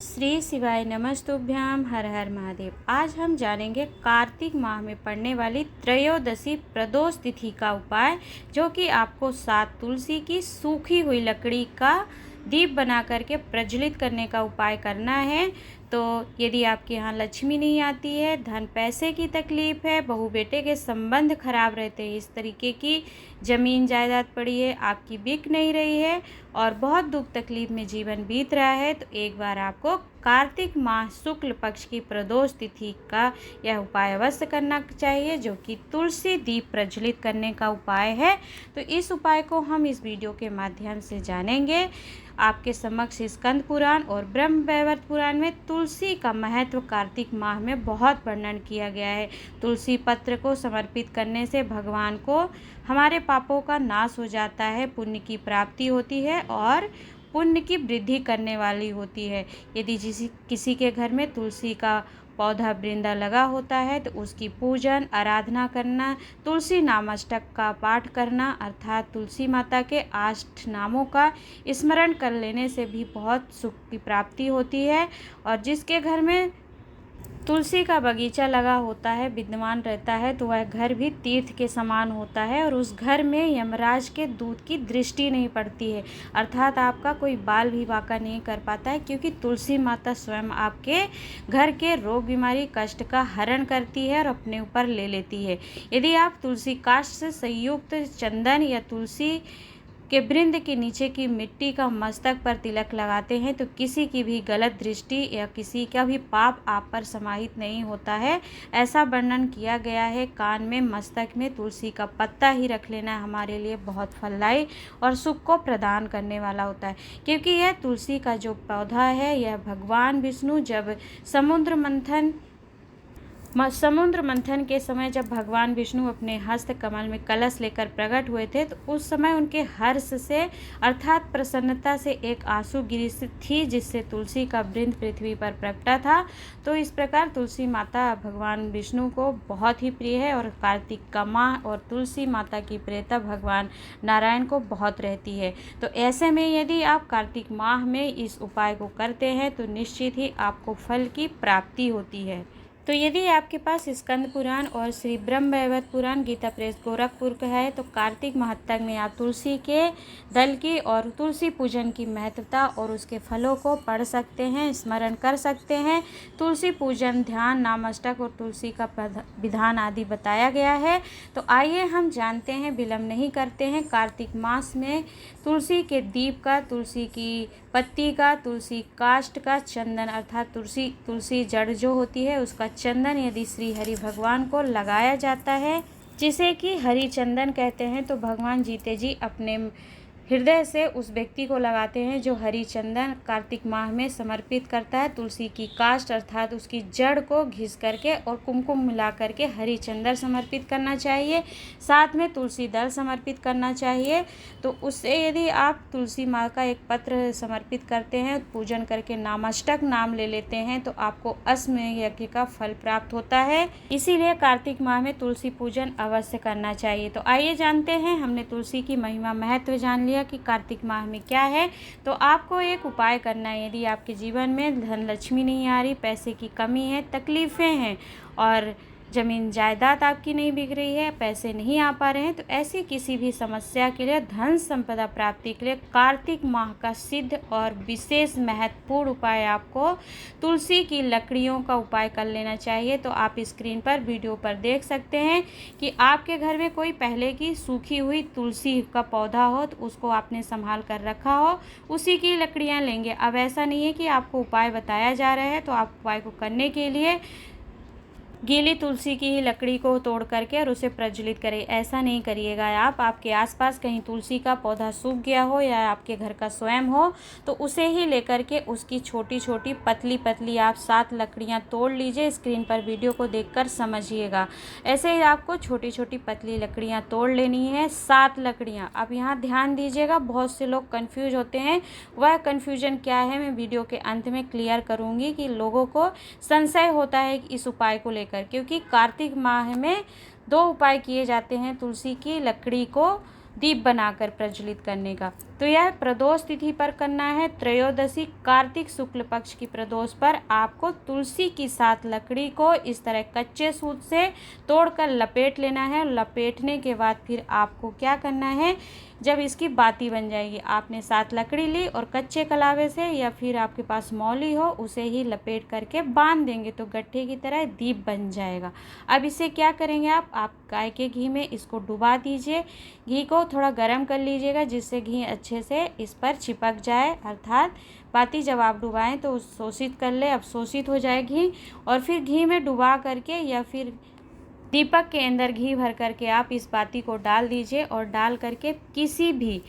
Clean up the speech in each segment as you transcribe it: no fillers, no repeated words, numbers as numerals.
श्री शिवाय नमस्तुभ्याम। हर हर महादेव। आज हम जानेंगे कार्तिक माह में पड़ने वाली त्रयोदशी प्रदोष तिथि का उपाय, जो कि आपको 7 तुलसी की सूखी हुई लकड़ी का दीप बना करके प्रज्वलित करने का उपाय करना है। तो यदि आपके यहाँ लक्ष्मी नहीं आती है, धन पैसे की तकलीफ़ है, बहू बेटे के संबंध खराब रहते हैं, इस तरीके की ज़मीन जायदाद पड़ी है, आपकी बिक नहीं रही है और बहुत दुख तकलीफ़ में जीवन बीत रहा है, तो एक बार आपको कार्तिक माह शुक्ल पक्ष की प्रदोष तिथि का यह उपाय अवश्य करना चाहिए, जो कि तुलसी दीप प्रज्वलित करने का उपाय है। तो इस उपाय को हम इस वीडियो के माध्यम से जानेंगे। आपके समक्ष स्कंद पुराण और ब्रह्म वैवर्त पुराण में तुलसी का महत्व कार्तिक माह में बहुत वर्णन किया गया है। तुलसी पत्र को समर्पित करने से भगवान को हमारे पापों का नाश हो जाता है, पुण्य की प्राप्ति होती है और पुण्य की वृद्धि करने वाली होती है। यदि किसी के घर में तुलसी का पौधा वृंदा लगा होता है तो उसकी पूजन आराधना करना, तुलसी नामाष्टक का पाठ करना अर्थात तुलसी माता के 8 नामों का स्मरण कर लेने से भी बहुत सुख की प्राप्ति होती है। और जिसके घर में तुलसी का बगीचा लगा होता है, विद्यमान रहता है, तो वह घर भी तीर्थ के समान होता है और उस घर में यमराज के दूत की दृष्टि नहीं पड़ती है, अर्थात आपका कोई बाल भी वाका नहीं कर पाता है, क्योंकि तुलसी माता स्वयं आपके घर के रोग बीमारी कष्ट का हरण करती है और अपने ऊपर ले लेती है। यदि आप तुलसी काष्ठ से संयुक्त चंदन या तुलसी के वृंद के नीचे की मिट्टी का मस्तक पर तिलक लगाते हैं तो किसी की भी गलत दृष्टि या किसी का भी पाप आप पर समाहित नहीं होता है। ऐसा वर्णन किया गया है। कान में मस्तक में तुलसी का पत्ता ही रख लेना हमारे लिए बहुत फलदायी और सुख को प्रदान करने वाला होता है, क्योंकि यह तुलसी का जो पौधा है यह भगवान विष्णु जब समुद्र मंथन के समय जब भगवान विष्णु अपने हस्त कमल में कलश लेकर प्रकट हुए थे, तो उस समय उनके हर्ष से अर्थात प्रसन्नता से एक आंसू गिरी थी, जिससे तुलसी का वृंद पृथ्वी पर प्रकटा था। तो इस प्रकार तुलसी माता भगवान विष्णु को बहुत ही प्रिय है और कार्तिक का माह और तुलसी माता की प्रियता भगवान नारायण को बहुत रहती है। तो ऐसे में यदि आप कार्तिक माह में इस उपाय को करते हैं तो निश्चित ही आपको फल की प्राप्ति होती है। तो यदि आपके पास स्कंद पुराण और श्री ब्रह्म वैवर्त पुराण गीता प्रेस गोरखपुर का है तो कार्तिक माह में आप तुलसी के दल की और तुलसी पूजन की महत्वता और उसके फलों को पढ़ सकते हैं, स्मरण कर सकते हैं। तुलसी पूजन, ध्यान, नामाष्टक और तुलसी का विधान आदि बताया गया है। तो आइए हम जानते हैं, विलम्ब नहीं करते हैं। कार्तिक मास में तुलसी के दीप का, तुलसी की पत्ती का, तुलसी काष्ठ का, चंदन अर्थात तुलसी जड़ जो होती है उसका चंदन यदि श्री हरि भगवान को लगाया जाता है, जिसे कि हरि चंदन कहते हैं, तो भगवान जीते जी अपने हृदय से उस व्यक्ति को लगाते हैं जो हरि चंदन कार्तिक माह में समर्पित करता है। तुलसी की काष्ठ अर्थात उसकी जड़ को घिस करके और कुमकुम मिला करके हरि चंदन समर्पित करना चाहिए, साथ में तुलसी दल समर्पित करना चाहिए। तो उससे यदि आप तुलसी माँ का एक पत्र समर्पित करते हैं, पूजन करके नामाष्टक नाम ले लेते हैं, तो आपको अश्वमेध यज्ञ का फल प्राप्त होता है। इसीलिए कार्तिक माह में तुलसी पूजन अवश्य करना चाहिए। तो आइए जानते हैं, हमने तुलसी की महिमा महत्व जान लिया कि कार्तिक माह में क्या है। तो आपको एक उपाय करना है। यदि आपके जीवन में धन लक्ष्मी नहीं आ रही, पैसे की कमी है, तकलीफ़ें हैं और ज़मीन जायदाद आपकी नहीं बिक रही है, पैसे नहीं आ पा रहे हैं, तो ऐसी किसी भी समस्या के लिए, धन संपदा प्राप्ति के लिए कार्तिक माह का सिद्ध और विशेष महत्वपूर्ण उपाय आपको तुलसी की लकड़ियों का उपाय कर लेना चाहिए। तो आप स्क्रीन पर वीडियो पर देख सकते हैं कि आपके घर में कोई पहले की सूखी हुई तुलसी का पौधा हो तो उसको आपने संभाल कर रखा हो, उसी की लकड़ियाँ लेंगे। अब ऐसा नहीं है कि आपको उपाय बताया जा रहा है तो आप उपाय को करने के लिए गीली तुलसी की ही लकड़ी को तोड़ करके और उसे प्रज्वलित करें, ऐसा नहीं करिएगा आप। आपके आसपास कहीं तुलसी का पौधा सूख गया हो या आपके घर का स्वयं हो तो उसे ही लेकर के उसकी छोटी छोटी पतली पतली आप 7 लकड़ियां तोड़ लीजिए। स्क्रीन पर वीडियो को देखकर समझिएगा। ऐसे ही आपको छोटी छोटी पतली लकड़ियां तोड़ लेनी है, 7 लकड़ियां। अब यहाँ ध्यान दीजिएगा, बहुत से लोग कन्फ्यूज होते हैं। वह कन्फ्यूजन क्या है मैं वीडियो के अंत में क्लियर करूँगी कि लोगों को संशय होता है इस उपाय को क्योंकि कार्तिक माह में 2 उपाय किए जाते हैं तुलसी की लकड़ी को दीप बनाकर प्रज्वलित करने का। तो यह प्रदोष तिथि पर करना है। त्रयोदशी कार्तिक शुक्ल पक्ष की प्रदोष पर आपको तुलसी की 7 लकड़ी को इस तरह कच्चे सूत से तोड़कर लपेट लेना है। लपेटने के बाद फिर आपको क्या करना है, जब इसकी बाती बन जाएगी, आपने 7 लकड़ी ली और कच्चे कलावे से या फिर आपके पास मौली हो उसे ही लपेट करके बांध देंगे तो गट्ठे की तरह दीप बन जाएगा। अब इसे क्या करेंगे, आप गाय के घी में इसको डुबा दीजिए। घी को थोड़ा गर्म कर लीजिएगा जिससे घी अच्छे से इस पर चिपक जाए, अर्थात बाती जब आप डुबाएं तो शोषित कर ले। अब शोषित हो जाए घी और फिर घी में डुबा करके या फिर दीपक के अंदर घी भर करके आप इस बाती को डाल दीजिए और डाल करके किसी भी,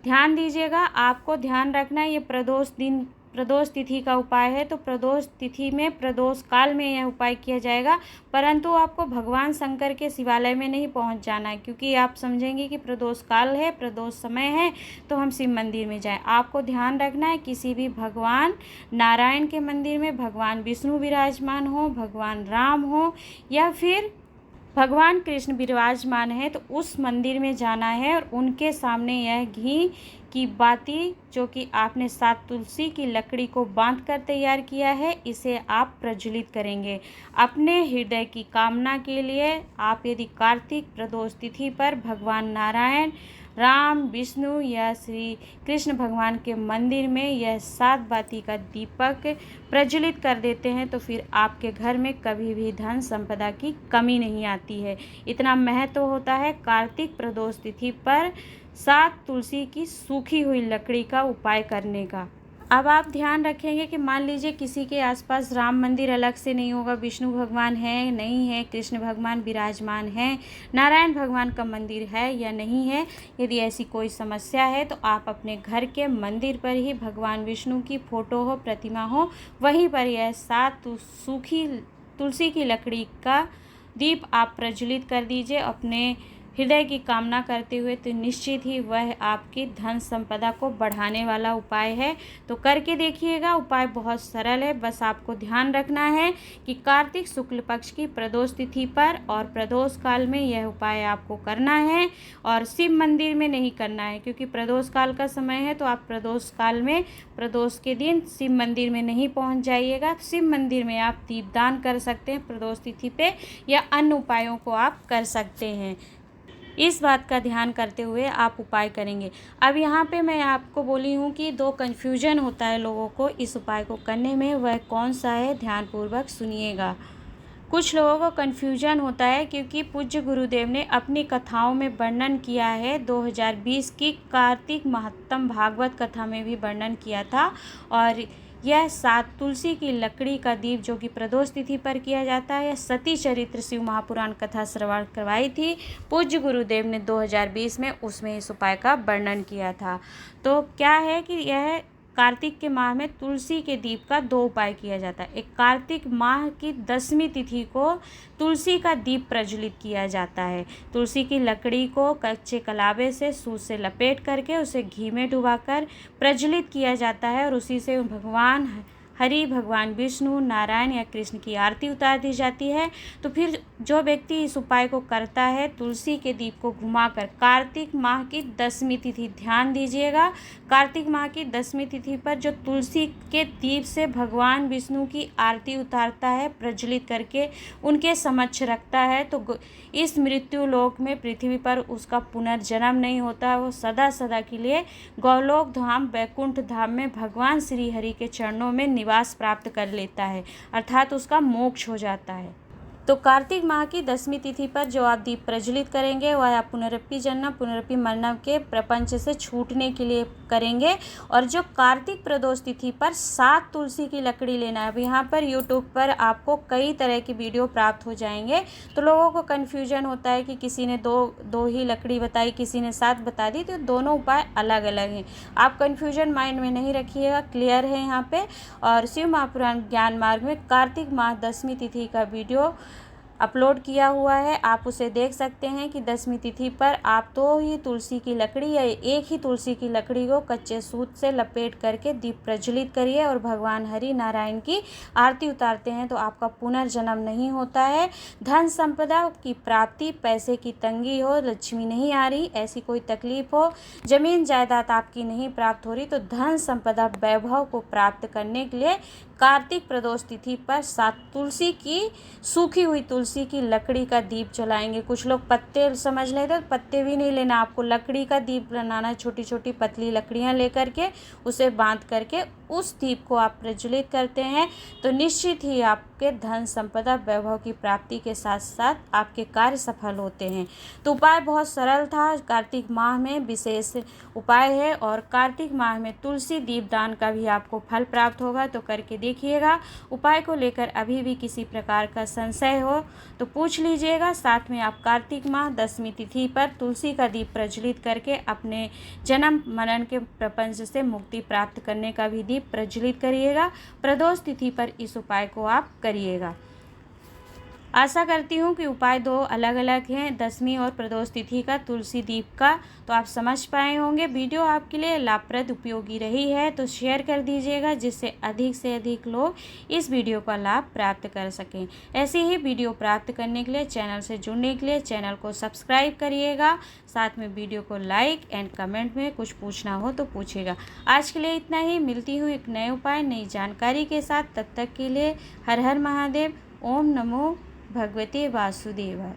ध्यान दीजिएगा, आपको ध्यान रखना है ये प्रदोष तिथि का उपाय है। तो प्रदोष तिथि में प्रदोष काल में यह उपाय किया जाएगा, परंतु आपको भगवान शंकर के शिवालय में नहीं पहुंच जाना है, क्योंकि आप समझेंगे कि प्रदोष काल है, प्रदोष समय है तो हम शिव मंदिर में जाएं। आपको ध्यान रखना है किसी भी भगवान नारायण के मंदिर में भगवान विष्णु विराजमान हो, भगवान राम हो या फिर भगवान कृष्ण विराजमान है तो उस मंदिर में जाना है और उनके सामने यह घी की बाती जो कि आपने 7 तुलसी की लकड़ी को बांधकर तैयार किया है, इसे आप प्रज्वलित करेंगे अपने हृदय की कामना के लिए। आप यदि कार्तिक प्रदोष तिथि पर भगवान नारायण, राम, विष्णु या श्री कृष्ण भगवान के मंदिर में यह 7 बाती का दीपक प्रज्वलित कर देते हैं तो फिर आपके घर में कभी भी धन संपदा की कमी नहीं आती है। इतना महत्व होता है कार्तिक प्रदोष तिथि पर 7 तुलसी की सूखी हुई लकड़ी का उपाय करने का। अब आप ध्यान रखेंगे कि मान लीजिए किसी के आसपास राम मंदिर अलग से नहीं होगा, विष्णु भगवान है नहीं है, कृष्ण भगवान विराजमान है, नारायण भगवान का मंदिर है या नहीं है। यदि ऐसी कोई समस्या है तो आप अपने घर के मंदिर पर ही भगवान विष्णु की फोटो हो, प्रतिमा हो, वहीं पर यह 7 सूखी तुलसी की लकड़ी का दीप आप प्रज्वलित कर दीजिए अपने हृदय की कामना करते हुए। तो निश्चित ही वह आपकी धन संपदा को बढ़ाने वाला उपाय है। तो करके देखिएगा, उपाय बहुत सरल है। बस आपको ध्यान रखना है कि कार्तिक शुक्ल पक्ष की प्रदोष तिथि पर और प्रदोष काल में यह उपाय आपको करना है और शिव मंदिर में नहीं करना है, क्योंकि प्रदोष काल का समय है तो आप प्रदोष काल में प्रदोष के दिन शिव मंदिर में नहीं पहुंच जाइएगा। शिव मंदिर में आप दीपदान कर सकते हैं प्रदोष तिथि पे या अन्य उपायों को आप कर सकते हैं। इस बात का ध्यान करते हुए आप उपाय करेंगे। अब यहाँ पे मैं आपको बोली हूँ कि 2 कन्फ्यूजन होता है लोगों को इस उपाय को करने में, वह कौन सा है, ध्यानपूर्वक सुनिएगा। कुछ लोगों को कन्फ्यूजन होता है क्योंकि पूज्य गुरुदेव ने अपनी कथाओं में वर्णन किया है, 2020 की कार्तिक महात्म भागवत कथा में भी वर्णन किया था, और यह 7 तुलसी की लकड़ी का दीप जो कि प्रदोष तिथि पर किया जाता है, यह सती चरित्र शिव महापुराण कथा श्रवण करवाई थी पूज्य गुरुदेव ने 2020 में, उसमें इस उपाय का वर्णन किया था। तो क्या है कि यह कार्तिक के माह में तुलसी के दीप का 2 उपाय किया जाता है। एक कार्तिक माह की 10वीं तिथि को तुलसी का दीप प्रज्वलित किया जाता है। तुलसी की लकड़ी को कच्चे कलावे से सूत से लपेट करके उसे घी में डुबाकर प्रज्वलित किया जाता है और उसी से भगवान हरि, भगवान विष्णु, नारायण या कृष्ण की आरती उतार दी जाती है। तो फिर जो व्यक्ति इस उपाय को करता है, तुलसी के दीप को घुमाकर कार्तिक माह की 10वीं तिथि, ध्यान दीजिएगा, कार्तिक माह की 10वीं तिथि पर जो तुलसी के दीप से भगवान विष्णु की आरती उतारता है, प्रज्वलित करके उनके समक्ष रखता है, तो इस मृत्यु लोक में पृथ्वी पर उसका पुनर्जन्म नहीं होता। वो सदा सदा के लिए गौलोक धाम, वैकुंठ धाम में भगवान श्री हरि के चरणों में निवास प्राप्त कर लेता है, अर्थात उसका मोक्ष हो जाता है। तो कार्तिक माह की 10वीं तिथि पर जो आप दीप प्रज्वलित करेंगे वह आप पुनरपि जन्म, पुनरपि मरणम के प्रपंच से छूटने के लिए करेंगे। और जो कार्तिक प्रदोष तिथि पर 7 तुलसी की लकड़ी लेना है। अब यहाँ पर यूट्यूब पर आपको कई तरह की वीडियो प्राप्त हो जाएंगे, तो लोगों को कन्फ्यूजन होता है कि किसी ने दो ही लकड़ी बताई, किसी ने 7 बता दी, तो दोनों उपाय अलग अलग हैं। आप कन्फ्यूजन माइंड में नहीं रखिएगा, क्लियर है यहाँ पे। और शिव महापुराण ज्ञान मार्ग में कार्तिक माह 10वीं तिथि का वीडियो अपलोड किया हुआ है, आप उसे देख सकते हैं कि 10वीं तिथि पर आप 2 ही तुलसी की लकड़ी या एक ही तुलसी की लकड़ी को कच्चे सूत से लपेट करके दीप प्रज्वलित करिए और भगवान हरि नारायण की आरती उतारते हैं तो आपका पुनर्जन्म नहीं होता है। धन संपदा की प्राप्ति, पैसे की तंगी हो, लक्ष्मी नहीं आ रही, ऐसी कोई तकलीफ हो, जमीन जायदाद आपकी नहीं प्राप्त हो रही, तो धन संपदा वैभव को प्राप्त करने के लिए कार्तिक प्रदोष तिथि पर 7 तुलसी की, सूखी हुई तुलसी की लकड़ी का दीप जलाएंगे। कुछ लोग पत्ते समझ लेते हैं, पत्ते भी नहीं लेना, आपको लकड़ी का दीप बनाना है। छोटी छोटी पतली लकड़ियां लेकर के उसे बांध करके उस दीप को आप प्रज्वलित करते हैं तो निश्चित ही आपके धन संपदा वैभव की प्राप्ति के साथ साथ आपके कार्य सफल होते हैं। तो उपाय बहुत सरल था, कार्तिक माह में विशेष उपाय है और कार्तिक माह में तुलसी दीप दान का भी आपको फल प्राप्त होगा, तो करके देखिएगा। उपाय को लेकर अभी भी किसी प्रकार का संशय हो तो पूछ लीजिएगा। साथ में आप कार्तिक माह 10वीं तिथि पर तुलसी का दीप प्रज्वलित करके अपने जन्म मरण के प्रपंच से मुक्ति प्राप्त करने का भी दीप प्रज्वलित करिएगा। प्रदोष तिथि पर इस उपाय को आप करिएगा। आशा करती हूँ कि उपाय 2 अलग अलग हैं, 10वीं और प्रदोष तिथि का तुलसी दीप का, तो आप समझ पाए होंगे। वीडियो आपके लिए लाभप्रद उपयोगी रही है तो शेयर कर दीजिएगा, जिससे अधिक से अधिक लोग इस वीडियो का लाभ प्राप्त कर सकें। ऐसे ही वीडियो प्राप्त करने के लिए, चैनल से जुड़ने के लिए चैनल को सब्सक्राइब करिएगा। साथ में वीडियो को लाइक एंड कमेंट में कुछ पूछना हो तो पूछिएगा। आज के लिए इतना ही, मिलती हूँ एक नए उपाय नई जानकारी के साथ। तब तक के लिए हर हर महादेव। ओम नमो भगवते वासुदेवाय।